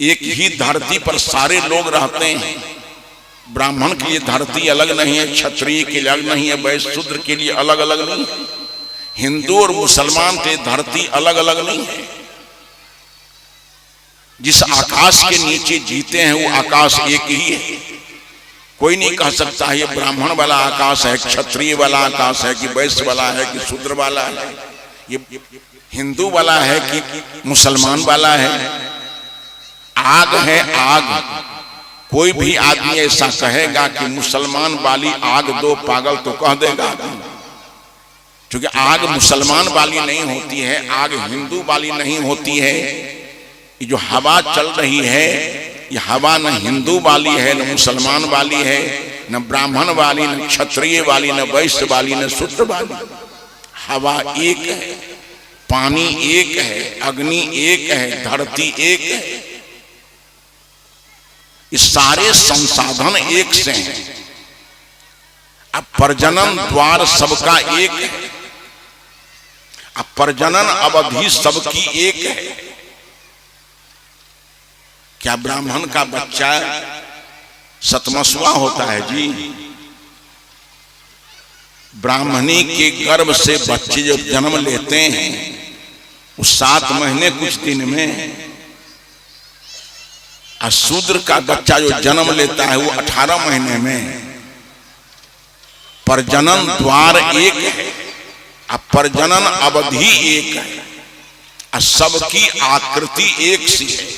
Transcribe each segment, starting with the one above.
एक ही धरती पर सारे लोग रहते हैं। ब्राह्मण के लिए धरती अलग नहीं है, क्षत्रिय के लिए अलग नहीं है, वैश्य शूद्र के लिए अलग अलग नहीं है, हिंदू और मुसलमान के धरती अलग अलग नहीं है। जिस आकाश के नीचे जीते हैं वो आकाश एक ही है। कोई नहीं कह सकता है ये ब्राह्मण वाला आकाश है, क्षत्रिय वाला आकाश है, कि वैश्य वाला है, कि शूद्र वाला है, ये हिंदू वाला है कि मुसलमान वाला है। आग है आग। कोई भी आदमी ऐसा कहेगा कि मुसलमान वाली आग दो, पागल तो कह देगा, क्योंकि आग मुसलमान वाली नहीं होती है, आग हिंदू वाली नहीं होती है। ये जो हवा चल रही है ये हवा न हिंदू वाली है, न मुसलमान वाली है, न ब्राह्मण वाली, न क्षत्रिय वाली, न वैश्य वाली, न शूद्र वाली। हवा एक है, पानी एक है, अग्नि एक है, धरती एक है। ये सारे संसाधन एक से हैं। अब प्रजनन द्वार सबका एक है, अब प्रजनन अवधि सबकी एक है। क्या ब्राह्मण का बच्चा सतमसवा होता है जी? ब्राह्मणी के गर्भ से बच्चे जो जन्म लेते हैं वो 7 महीने कुछ दिन में, और शूद्र का बच्चा जो जन्म लेता है वो 18 महीने में। प्रजनन द्वार एक है, और प्रजनन अवधि एक है, और सबकी आकृति एक सी है।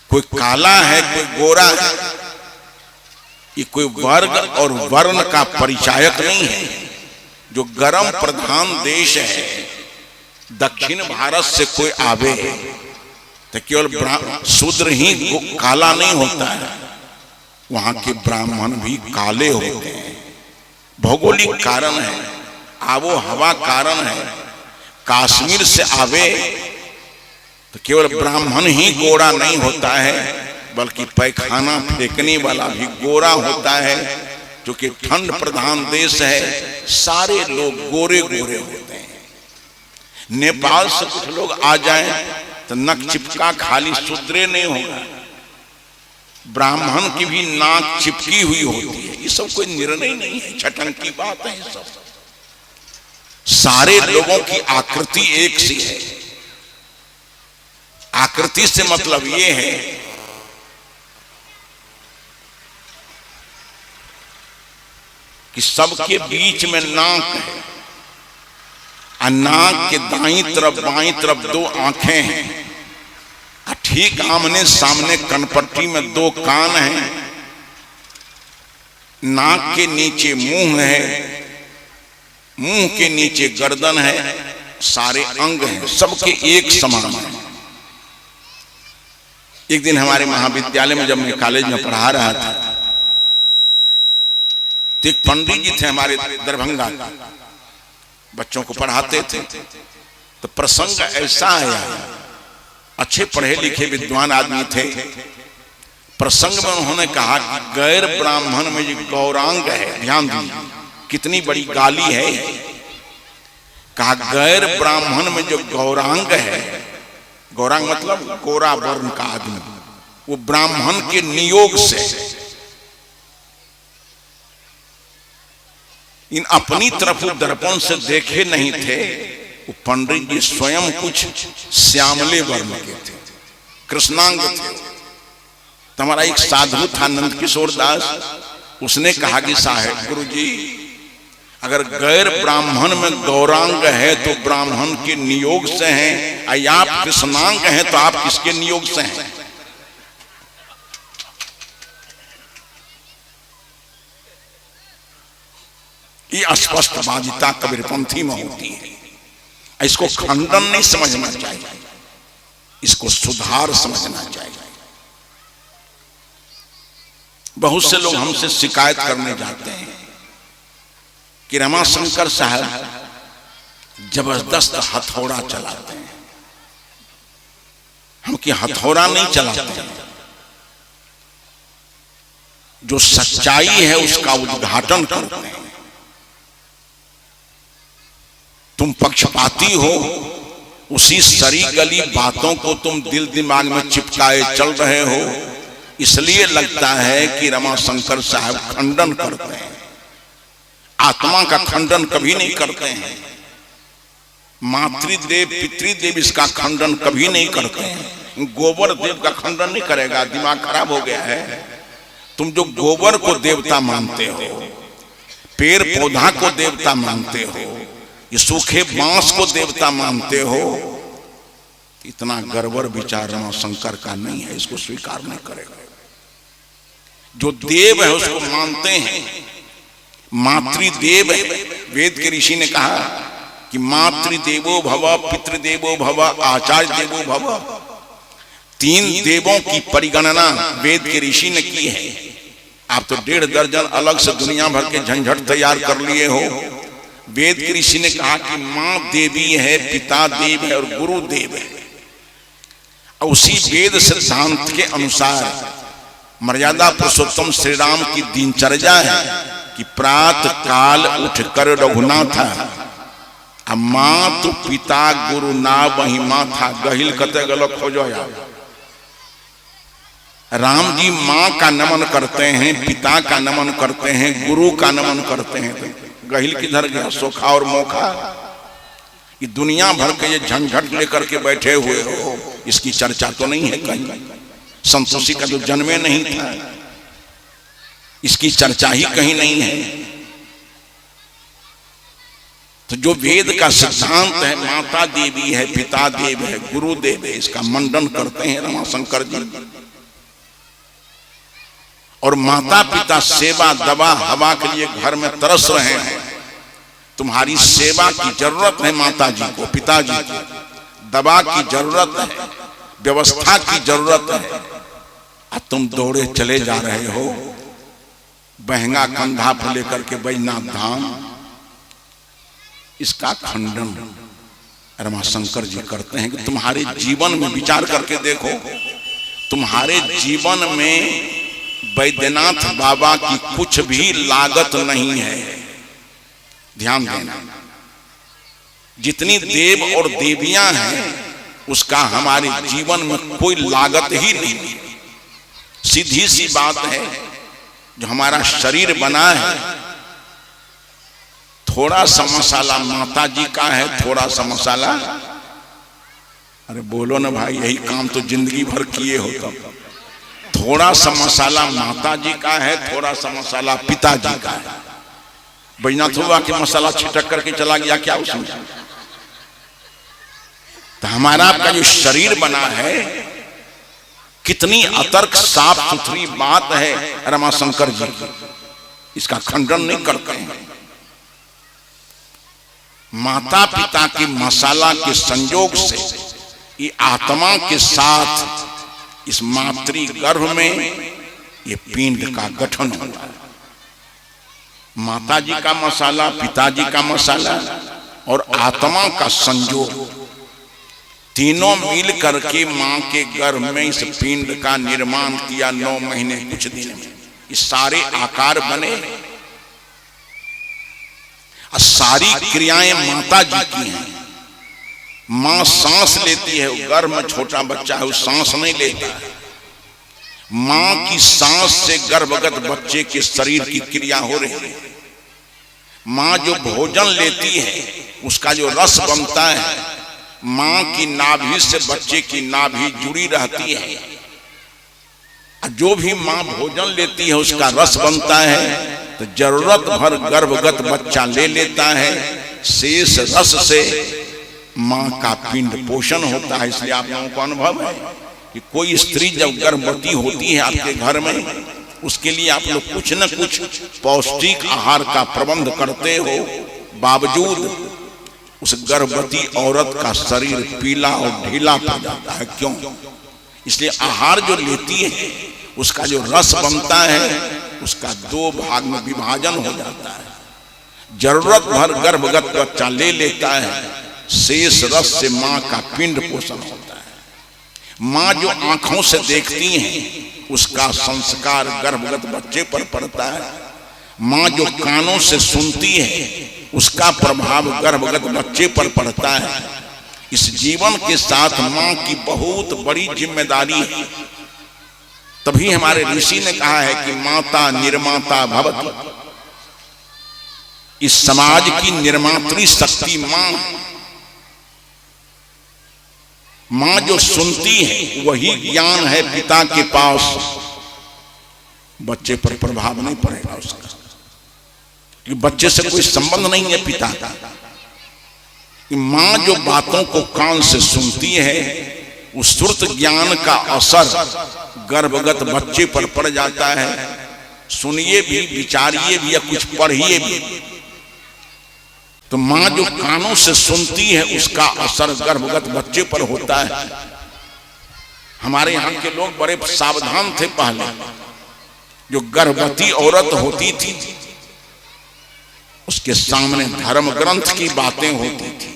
कोई काला है, कोई गोरा है। ये कोई वर्ग और वर्ण का परिचायक नहीं है। जो गर्म प्रधान देश है, दक्षिण भारत से कोई आवे तो केवल शूद्र ही काला नहीं होता है, वहां के ब्राह्मण भी काले होते हैं। भौगोलिक कारण है, आबो हवा कारण है। कश्मीर से आवे तो केवल ब्राह्मण ही गोरा नहीं होता है, बल्कि पैखाना फेंकने वाला भी गोरा होता है। क्योंकि ठंड प्रधान देश है, सारे लोग गोरे गोरे होते हैं। नेपाल से कुछ लोग आ जाएं तो नक चिपका खाली शूद्रे नहीं होगा, ब्राह्मण की भी नाक चिपकी हुई होती है। ये सब कोई निर्णय नहीं है, छटन की बात है। सब सारे लोगों की आकृति एक सी है। आकृति से मतलब ये है कि सबके बीच में नाक है, और नाक के दाईं तरफ बाईं तरफ 2 आंखें हैं, और ठीक आमने सामने कनपट्टी में 2 कान हैं। नाक के नीचे मुंह है, मुंह के नीचे गर्दन है, सारे अंग हैं, सबके एक समान है। एक दिन हमारे महाविद्यालय में जब मैं कॉलेज में पढ़ा रहा था तो एक पंडित जी थे हमारे दरभंगा, बच्चों को पढ़ाते थे। तो प्रसंग ऐसा आया, अच्छे पढ़े लिखे विद्वान आदमी थे। प्रसंग में उन्होंने कहा कि गैर ब्राह्मण में जो गौरांग है, ध्यान दीजिए कितनी बड़ी गाली है। कहा गैर ब्राह्मण में जो गौरांग है, गौरांग मतलब गोरा वर्ण का आदमी, वो ब्राह्मण के नियोग से इन अपनी तरफ दर्पण से देखे नहीं थे। वो पंडित जी स्वयं कुछ श्यामले वर्ण के थे, कृष्णांग थे। तो हमारा एक साधु था नंद किशोर दास, उसने कहा कि साहब गुरुजी, अगर गैर ब्राह्मण में गौरांग है तो ब्राह्मण के नियोग से हैं, या आप कृष्णांग हैं तो आप किसके नियोग से हैं? ये स्पष्टबादिता कबीरपंथी में होती है। इसको खंडन नहीं समझना चाहिए, इसको सुधार समझना चाहिए। बहुत से लोग हमसे शिकायत करने जाते हैं कि रमाशंकर साहब जबरदस्त हथौड़ा चलाते हैं। हम कि हथौड़ा नहीं चलाते हैं, जो सच्चाई है उसका उद्घाटन करते हैं। तुम पक्षपाती हो उसी सरी गली बातों को तुम दिल दिमाग में चिपकाए चल रहे हो, इसलिए लगता है कि रमाशंकर साहब खंडन करते हैं। आत्मा का खंडन कभी नहीं करते हैं। मातृदेव पितृदेव इसका खंडन कभी नहीं करते हैं। गोबर देव का खंडन नहीं करेगा, दिमाग खराब हो गया है। तुम जो गोबर को देवता मानते हो, पेड़ पौधा को देवता मानते हो, ये सूखे बांस को देवता मानते हो, इतना गड़बड़ विचार रमाशंकर का नहीं है, इसको स्वीकार नहीं करेगा। जो देव है उसको मानते हैं। मातृदेव है। वेद के ऋषि ने कहा कि मातृदेवो भव, पितृदेवो भव, आचार्य देवो भव। 3 देवों की परिगणना वेद के ऋषि ने की है। आप तो 1.5 दर्जन अलग से दुनिया भर के झंझट तैयार कर लिए हो। वेद के ऋषि ने कहा कि मां देवी है, पिता देव है और गुरु देव है। उसी वेद सिद्धांत के अनुसार मर्यादा पुरुषोत्तम श्री राम की दिनचर्या है कि प्रातः काल उठकर रघुनाथ मातु पिता गुरु ना वही माथा गहिल कते गलो खोजोया। राम जी माँ का नमन करते हैं, पिता का नमन करते हैं, गुरु का नमन करते हैं। तो गहिल किधर गया? सोखा और मोखा। ये दुनिया भर के ये झंझट लेकर के बैठे हुए हो, इसकी चर्चा तो नहीं है कहीं। संतोषी का तो जन्मे नहीं था, इसकी चर्चा ही कहीं नहीं है। तो जो वेद का सिद्धांत है, माता देवी है, पिता देव है, गुरु देव है, इसका मंडन करते हैं रमाशंकर जी। और माता पिता सेवा दवा हवा के लिए घर में तरस रहे हैं। तुम्हारी सेवा की जरूरत है माता जी को, पिताजी को, दवा की जरूरत है, व्यवस्था की जरूरत है। अब तुम दौड़े चले जा रहे हो बहंगा कंधा पर लेकर के बैजनाथ धाम। इसका खंडन रमाशंकर जी करते हैं कि तुम्हारे जीवन में विचार करके देखो, तुम्हारे जीवन में बैद्यनाथ बाबा की कुछ भी लागत नहीं है। ध्यान देना, जितनी देव और देवियां हैं उसका हमारे जीवन में कोई लागत ही नहीं। सीधी सी बात है, जो हमारा शरीर बना है, थोड़ा सा मसाला माता जी का है, थोड़ा सा मसाला, अरे बोलो ना भाई, यही काम तो जिंदगी भर किए हो। तब थोड़ा सा मसाला माता जी का है, थोड़ा सा मसाला पिताजी का है। बैजनाथ हुआ कि मसाला छिटक करके चला गया क्या उसमें? तो हमारा आपका जो शरीर बना है, कितनी अतर्क साफ सुथरी बात है रमाशंकर जी की, इसका खंडन नहीं करते हैं। माता पिता के मसाला के संयोग से ये आत्मा के साथ इस मातृ गर्भ में ये पिंड का गठन होता है। माता जी का मसाला, पिताजी का मसाला और आत्मा का संयोग, तीनों मिल करके मां के गर्भ में इस पिंड का निर्माण किया। 9 महीने कुछ दिन में ये सारे आकार बने और सारी क्रियाएं माता जी की हैं। मां सांस लेती है, गर्भ में छोटा बच्चा है, वो सांस नहीं लेता है। मां की सांस से गर्भगत बच्चे के शरीर की क्रिया हो रही है। मां जो भोजन लेती है उसका जो रस बनता है, मां की नाभि से बच्चे की नाभि जुड़ी रहती है। जो भी मां भोजन लेती है उसका रस बनता है, तो जरूरत भर गर्भगत बच्चा ले लेता है। शेष रस से मां का पिंड पोषण होता है। इसलिए आप लोगों को अनुभव है कि कोई स्त्री जब गर्भवती होती है आपके घर में, उसके लिए आप लोग कुछ न कुछ पौष्टिक आहार का प्रबंध करते हो, बावजूद उस गर्भवती औरत का शरीर पीला और ढीला पड़ जाता है। क्यों? इसलिए आहार जो लेती है उसका जो रस बनता है उसका 2 भाग में विभाजन हो जाता है। जरूरत भर गर्भगत बच्चा ले लेता है, शेष रस से मां का पिंड पोषण होता है। मां जो आंखों से देखती हैं उसका संस्कार गर्भगत बच्चे पर पड़ता है। मां जो कानों से सुनती है उसका प्रभाव गर्भगत बच्चे पर पड़ता है। इस जीवन के साथ मां की बहुत बड़ी जिम्मेदारी है। तभी हमारे ऋषि ने कहा है कि माता निर्माता भवति। इस समाज की निर्मात्री शक्ति मां। मां जो सुनती है वही ज्ञान है पिता के पास। बच्चे पर प्रभाव नहीं पड़ेगा उसका, क्योंकि बच्चे से कोई संबंध नहीं है पिता का। मां जो बातों को कान से सुनती है उस श्रुत ज्ञान का असर गर्भगत बच्चे पर पड़ जाता है। सुनिए भी, विचारिए भी या कुछ पढ़िए भी, तो मां जो कानों से सुनती है उसका असर गर्भगत बच्चे पर होता है। हमारे यहाँ के लोग बड़े सावधान थे पहले। जो गर्भवती औरत होती थी उसके सामने धर्म ग्रंथ की बातें होती थी,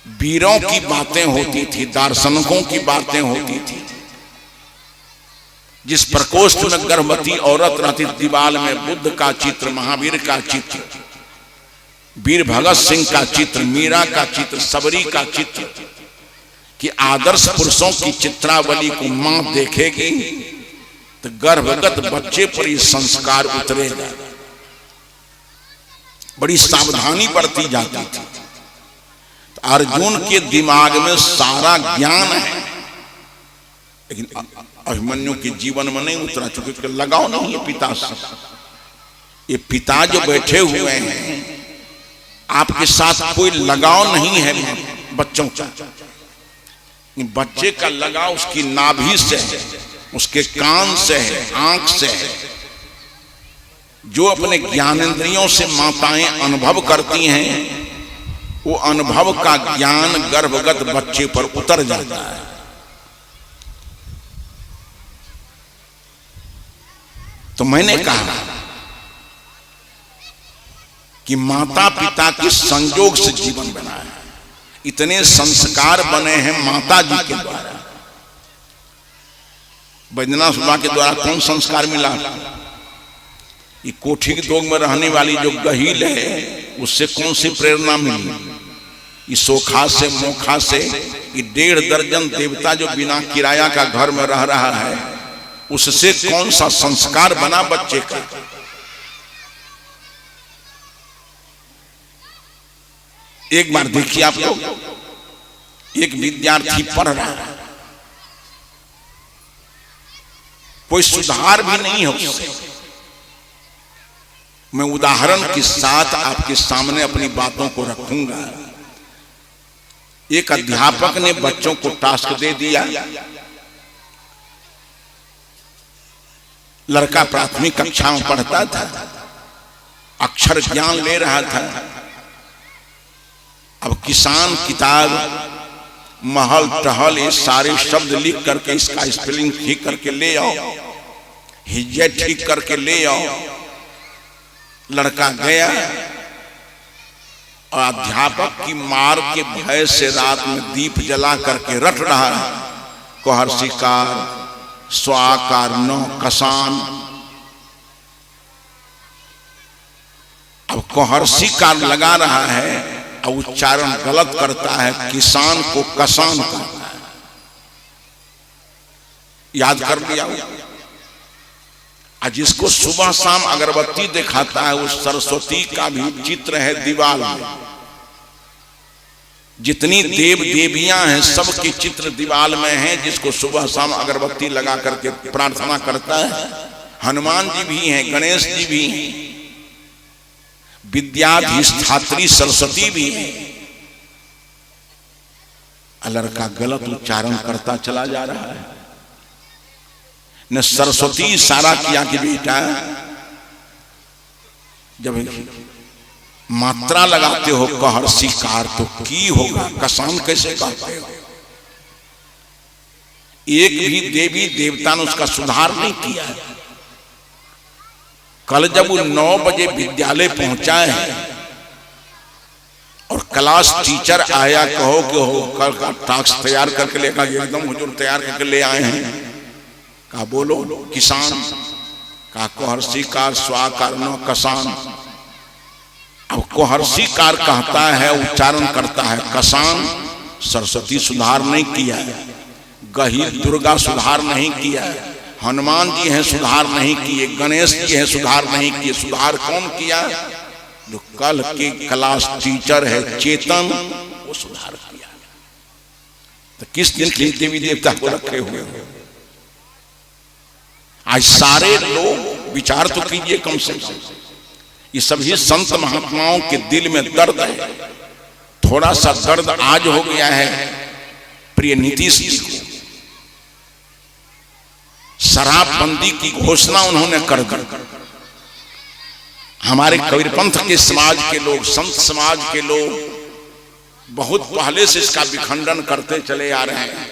वीरों की बातें होती थी, दार्शनिकों की बातें होती थी। जिस प्रकोष्ठ में गर्भवती औरत रहती, दीवाल में बुद्ध का चित्र, महावीर का चित्र, वीर भगत सिंह का चित्र, मीरा का चित्र, सबरी का चित्र, कि आदर्श पुरुषों की चित्रावली को मां देखेगी तो गर्भगत बच्चे पर ये संस्कार उतरेगा। बड़ी सावधानी बरती जाती थी। तो अर्जुन के दिमाग में सारा ज्ञान है, लेकिन अभिमन्यु के जीवन में नहीं उतरा, चूंकि लगाव नहीं है पिता से। ये पिता जो बैठे हुए हैं, आपके साथ कोई लगाव नहीं है बच्चों का। बच्चे का लगाव उसकी नाभि से है, उसके कान से है, आंख से है। जो अपने ज्ञानेंद्रियों से माताएं अनुभव करती हैं, वो अनुभव का ज्ञान गर्भगत बच्चे पर उतर जाता है। तो मैंने कहा कि माता पिता के संयोग से जीवन बना है। इतने संस्कार बने हैं माता जी के द्वारा। बैद्यनाथ बाबा के द्वारा कौन संस्कार मिला? ये कोठी के दोग में रहने वाली जो गहील है, उससे कौन सी प्रेरणा मिली? ये सोखा से, मोखा से, ये 1.5 दर्जन देवता जो बिना किराया का घर में रह रहा है, उससे कौन सा संस्कार बना बच्चे का? एक बार देखिए आप लोग, एक विद्यार्थी पढ़ रहा है, कोई सुधार भी नहीं है उससे। मैं उदाहरण के साथ आपके सामने अपनी बातों को रखूंगा। एक अध्यापक ने बच्चों को टास्क दे दिया। लड़का प्राथमिक कक्षा में पढ़ता था, अक्षर ज्ञान ले रहा था। अब किसान किताब, महल टहल, ये सारे शब्द लिख करके इसका स्पेलिंग ठीक करके ले आओ, हिज्जे ठीक करके ले आओ। लड़का गया और अध्यापक की मार के भय से रात में दीप जला करके रट रहा है, कहर्षिकार, स्वाकार, नौ कसान। अब कहर्षिकार लगा रहा है और उच्चारण गलत करता है, किसान को कसान करता है। याद कर लिया। आज जिसको सुबह शाम अगरबत्ती दिखाता है, उस सरस्वती का भी चित्र है दीवार में। जितनी देव देवियां हैं सबके चित्र दीवार में हैं। जिसको सुबह शाम अगरबत्ती लगा करके प्रार्थना करता है, हनुमान जी भी हैं, गणेश जी भी हैं, विद्याधिष्ठात्री सरस्वती भी है। लड़का गलत उच्चारण करता चला जा रहा है। ने सरस्वती इशारा किया कि बेटा, जब मात्रा लगाते हो कहर्षिकार तो की होगा, कसान कैसे कहते हो? एक भी देवी देवता ने उसका सुधार नहीं किया है। कल जब वो 9 बजे विद्यालय पहुंचा है और क्लास टीचर आया, कहो कि हो कल का टास्क तैयार करके लेकर, एकदम हुजूर तैयार करके ले आए हैं। कहा बोलो। किसान, कहा कहर्षिकार, स्वाकार, नौ कसान। अब कोहर्षी कार कहता है, उच्चारण करता है कसान, सरस्वती सुधार नहीं किया, गही दुर्गा सुधार नहीं किया, हनुमान जी हैं सुधार नहीं किए, गणेश जी हैं सुधार नहीं किए। सुधार कौन किया? जो कल के क्लास टीचर है चेतन, वो सुधार किया। तो किस दिन के लिए देवी देवता को रखे हुए हो? आज सारे लोग विचार तो कीजिए कम से कम, ये सभी संत महात्माओं के दिल में दर्द है। थोड़ा सा दर्द आज हो गया है प्रिय नीतीश जी को। शराबबंदी की घोषणा उन्होंने कर दी। हमारे कबीरपंथ के समाज के लोग, संत समाज के लोग बहुत पहले से इसका विखंडन करते चले आ रहे हैं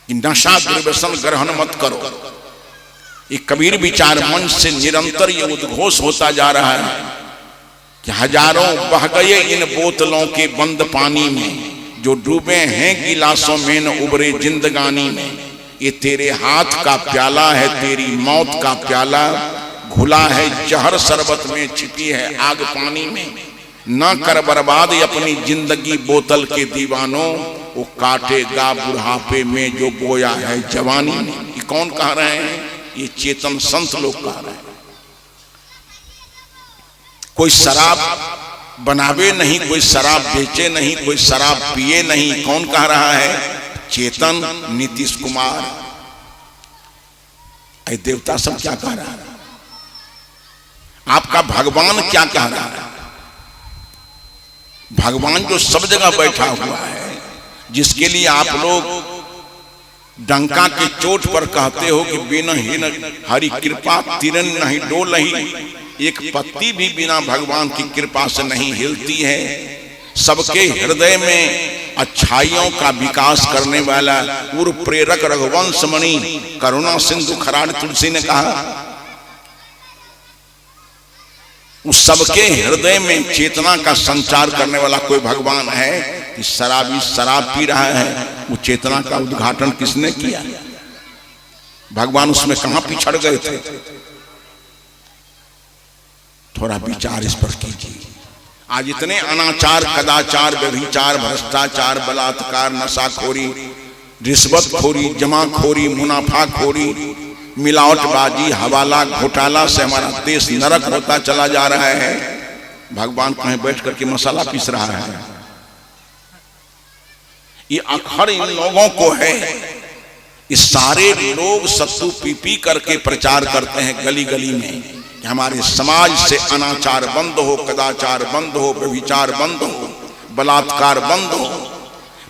कि नशा दुर्व्यसन ग्रहण मत करो। ये कबीर विचार मंच से निरंतर ये उद्घोष होता जा रहा है कि हजारों बह गए इन बोतलों के बंद पानी में, जो डूबे हैं गिलासों में न उबरे जिंदगानी में। ये तेरे हाथ का प्याला है, तेरी मौत का प्याला, घुला है जहर शरबत में, छिपी है आग पानी में। न कर बर्बाद अपनी जिंदगी बोतल के दीवानों, वो काटेगा बुढ़ापे में जो बोया है जवानी में। ये कौन कह रहे हैं? ये चेतन संत लोग कह रहे हैं। कोई शराब बनावे नहीं, कोई शराब बेचे नहीं, कोई शराब पिए नहीं। कौन कह रहा है? चेतन, नीतीश कुमार। ऐ देवता सब क्या कह रहा है? आपका भगवान क्या कह रहा है? भगवान जो सब जगह बैठा हुआ है, जिसके लिए आप लोग डंका के चोट पर कहते हो कि बिना ही हरि कृपा तिरन नहीं डोलही, एक पत्ती भी बिना भगवान की कृपा से नहीं हिलती है। सबके हृदय में अच्छाइयों का विकास करने वाला पूर्व प्रेरक रघुवंश मणि करुणा सिंधु खराड़ तुलसी ने कहा, उस सबके हृदय में चेतना का संचार करने वाला कोई भगवान है कि शराबी शराब पी रहा है, वो चेतना का उद्घाटन किसने किया? भगवान उसमें कहां पिछड़ गए थे? थोड़ा विचार इस पर कीजिए। आज इतने अनाचार, कदाचार, व्यभिचार, भ्रष्टाचार, बलात्कार, नशाखोरी, रिश्वतखोरी, जमाखोरी, मुनाफाखोरी, मिलावटबाजी, हवाला, घोटाला से हमारा देश नरक होता चला जा रहा है। भगवान कहीं बैठ करके मसाला पीस रहा है। ये अखर इन लोगों को है। इस सारे लोग सत्तू पी पी करके प्रचार करते हैं गली गली में कि हमारे समाज से अनाचार बंद हो, कदाचार बंद हो, व्यभिचार बंद हो, बलात्कार बंद हो,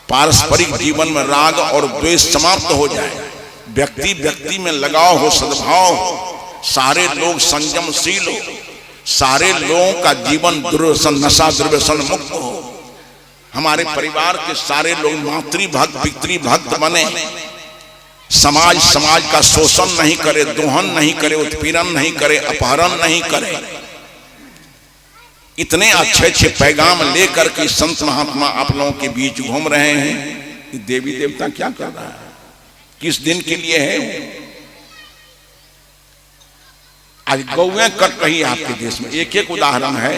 पारस्परिक जीवन में राग और द्वेष समाप्त हो जाए, व्यक्ति व्यक्ति में लगाव हो, सद्भाव हो, सारे लोग संयमशील हो, सारे लोगों का जीवन दुर्व्यसन, नशा दुर्व्यसन मुक्त हो, हमारे परिवार के सारे लोग मातृभक्त पितृभक्त बने, समाज का शोषण नहीं करे, दोहन नहीं करे, उत्पीड़न नहीं करे, अपहरण नहीं करे। इतने अच्छे अच्छे पैगाम लेकर के संत महात्मा आप लोगों के बीच घूम रहे हैं कि देवी देवता क्या कर रहा है? किस दिन के लिए है? आज गौएं कट रही है आपके देश में। एक एक उदाहरण है,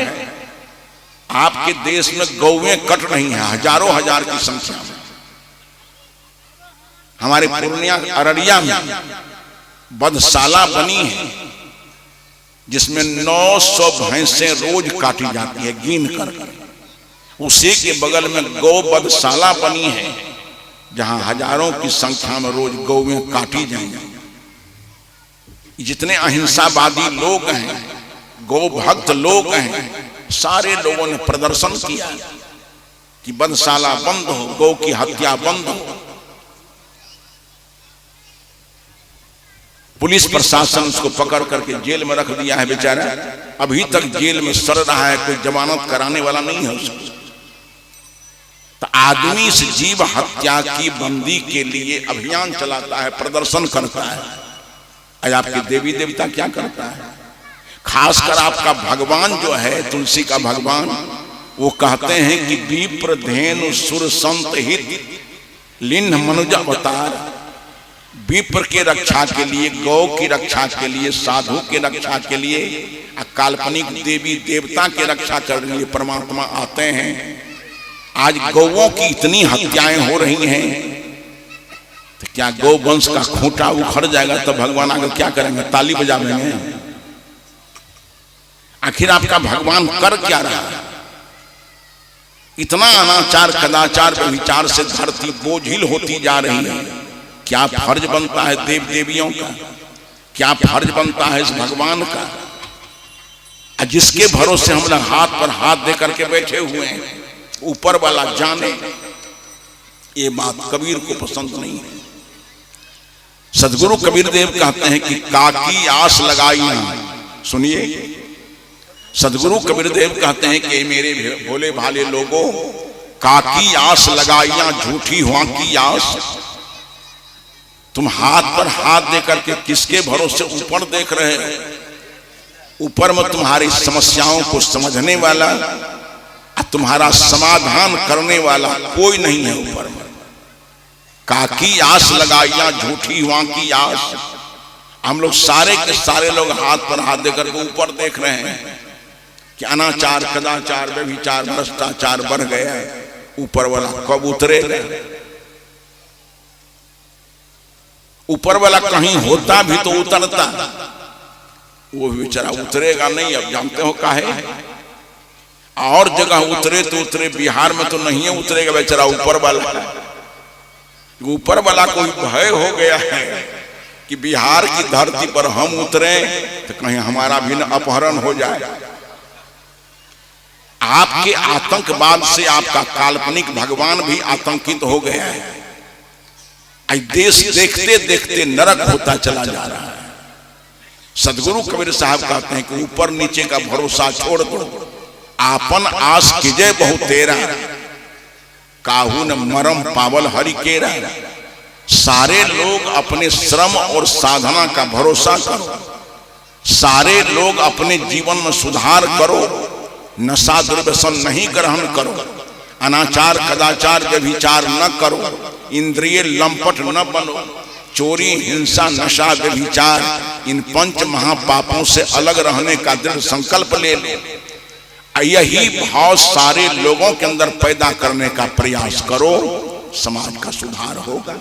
आपके देश में गौएं कट रही हैं हजारों हजार की संख्या में। हमारे पूर्णिया अररिया में बधशाला बनी है जिसमें 900 भैंसें रोज काटी जाती है गिन कर। उसी के बगल में गौ बधशाला बनी है जहां हजारों की संख्या में रोज गौएं काटी जाएंगी। जितने अहिंसावादी लोग हैं, गौ भक्त लोग हैं, सारे लोगों ने प्रदर्शन किया कि बधशाला बंद हो, गौ की हत्या बंद हो। पुलिस प्रशासन उसको पकड़ करके जेल में रख दिया है बेचारा, अभी तक जेल में सड़ रहा है, कोई जमानत कराने वाला नहीं है उसको। तो आदमी इस जीव हत्या की बंदी के लिए अभियान चलाता है, प्रदर्शन करता है। आज आपके देवी देवता क्या करता है? खासकर आपका भगवान जो है तुलसी का भगवान, वो कहते हैं कि विप्र धेनु सुर संत हित लिन्ह मनुज अवतार। विप्र के रक्षा के लिए, गौ की रक्षा के लिए, साधु के रक्षा के लिए, काल्पनिक देवी देवता के रक्षा करने के लिए परमात्मा आते हैं। आज गौओं की इतनी हत्याएं हो रही हैं, तो क्या गौ वंश का खूंटा उखड़ जाएगा? तब भगवान आगे क्या करेंगे? ताली बजावेंगे? आखिर आपका भगवान कर क्या रहा है? इतना अनाचार कदाचार व्यभिचार से धरती बोझिल होती जा रही है। क्या फर्ज बनता है देव देवियों का? क्या फर्ज बनता है इस भगवान का, जिसके भरोसे हम लोग हाथ पर हाथ दे करके बैठे हुए हैं? ऊपर वाला जाने, ये बात कबीर को पसंद नहीं है। सदगुरु कबीर देव कहते हैं कि काकी आस लगाई ना, सुनिए, सदगुरु कबीर देव कहते हैं कि मेरे भोले भाले लोगों, काकी आस लगाइया झूठी हुआ की आस। तुम हाथ पर हाथ दे करके किसके भरोसे ऊपर देख रहे हो? ऊपर में तुम्हारी समस्याओं को समझने वाला, तुम्हारा समाधान करने वाला कोई नहीं है ऊपर में। काकी आस लगाइया झूठी हुआ की आस। हम लोग सारे के सारे लोग हाथ पर हाथ देकर के ऊपर देख रहे हैं कि अनाचार कदाचार व्यभिचार भ्रष्टाचार बढ़ गया है। ऊपर वाला कब उतरेगा? ऊपर वाला कहीं होता भी तो उतरता, वो बेचारा उतरेगा नहीं। अब जानते हो काहे? और जगह उतरे तो उतरे, बिहार में तो नहीं है उतरेगा बेचारा ऊपर वाला। ऊपर वाला कोई भय हो गया है कि बिहार की धरती पर हम उतरे तो कहीं हमारा भी न अपहरण हो जाए। आपके आतंकवाद से आपका काल्पनिक भगवान भी आतंकित हो गया है। देश देखते देखते नरक होता चला जा रहा है। सदगुरु कबीर साहब कहते हैं कि ऊपर नीचे का भरोसा छोड़ दो, आपन आस कीजे बहु तेरा, काहू न मरम पावल हरि केरा। सारे लोग अपने श्रम और साधना का भरोसा करो, सारे लोग अपने जीवन में सुधार करो, नशा दुर्व्यसन नहीं ग्रहण करो, अनाचार कदाचार व्यभिचार न करो, इंद्रिय लंपट न बनो, चोरी हिंसा नशा व्यभिचार इन पंच महापापों से अलग रहने का दृढ़ संकल्प ले लो। यही भाव सारे लोगों के अंदर पैदा करने का प्रयास करो, समाज का सुधार होगा।